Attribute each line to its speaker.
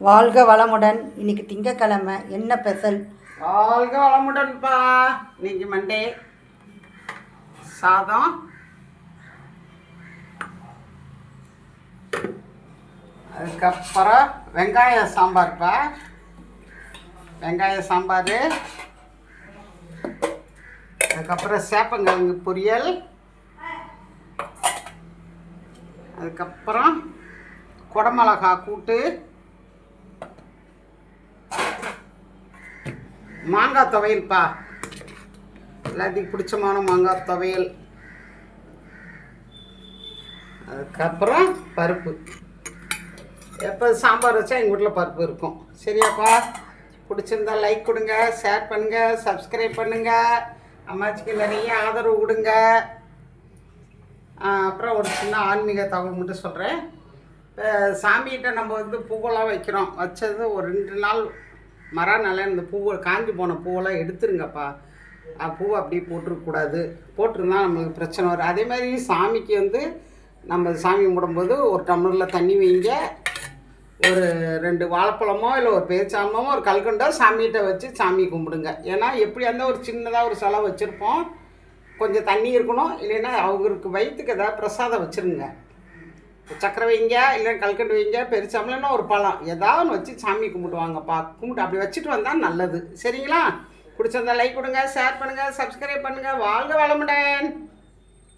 Speaker 1: வாழ்க வளமுடன். இன்னைக்கு திங்கக்கிழமை. என்ன ஸ்பெஷல்?
Speaker 2: வாழ்க வளமுடன்ப்பா. இன்னைக்கு மண்டே சாதம், அதுக்கப்புறம் வெங்காய சாம்பார்ப்பா. வெங்காய சாம்பார், அதுக்கப்புறம் சேப்பங்கிழங்கு பொரியல், அதுக்கப்புறம் குடமிளகா கூட்டு, மாங்காய் துவையல்ப்பா. எல்லாத்துக்கும் பிடிச்சமான மாங்காய் துவையல், அதுக்கப்புறம் பருப்பு. எப்போ சாம்பார் வச்சா எங்கள் வீட்டில் பருப்பு இருக்கும். சரியாப்பா? பிடிச்சிருந்தா லைக் கொடுங்க, ஷேர் பண்ணுங்கள், சப்ஸ்கிரைப் பண்ணுங்கள். அம்மாச்சிக்கு நிறைய ஆதரவு கொடுங்க. அப்புறம் ஒரு சின்ன ஆன்மீக தகவல் மட்டும் சொல்கிறேன். இப்போ சாமிகிட்ட நம்ம பூவெல்லாம் வைக்கிறோம். வச்சது ஒரு 2 நாள் மறுநாள் இந்த பூவை, காஞ்சி போன பூவெல்லாம் எடுத்துருங்கப்பா. பூவை அப்படியே போட்டுருக்கூடாது. போட்டிருந்தா நம்மளுக்கு பிரச்சனை வரும். அதே மாதிரி சாமிக்கு நம்ம சாமி கும்பிடும்போது ஒரு டம்ளரில் தண்ணி வைங்க. ஒரு 2 வாழைப்பழமோ இல்லை ஒரு பேச்சாமோ ஒரு கல்கண்டோ சாமிகிட்ட வச்சு சாமி கும்பிடுங்க. ஏன்னா எப்படியா இருந்தால் ஒரு சின்னதாக ஒரு செலவு வச்சுருப்போம். கொஞ்சம் தண்ணி இருக்கணும். இல்லைன்னா அவங்களுக்கு வயிற்றுக்கு ஏதாவது பிரசாதம் வச்சுருங்க. சக்கரை வைங்க, இல்லைன்னா கல்கண்டு வைங்க, பெருசாமலைன்னா ஒரு பழம் ஏதாவது ஒன்று வச்சு சாமி கும்பிடுவாங்கப்பா. கும்பிட்டு அப்படி வச்சுட்டு வந்தால் நல்லது. சரிங்களா? பிடிச்சிருந்தா லைக் கொடுங்க, ஷேர் பண்ணுங்கள், சப்ஸ்கிரைப் பண்ணுங்கள். வாழ்க வளமுடன்.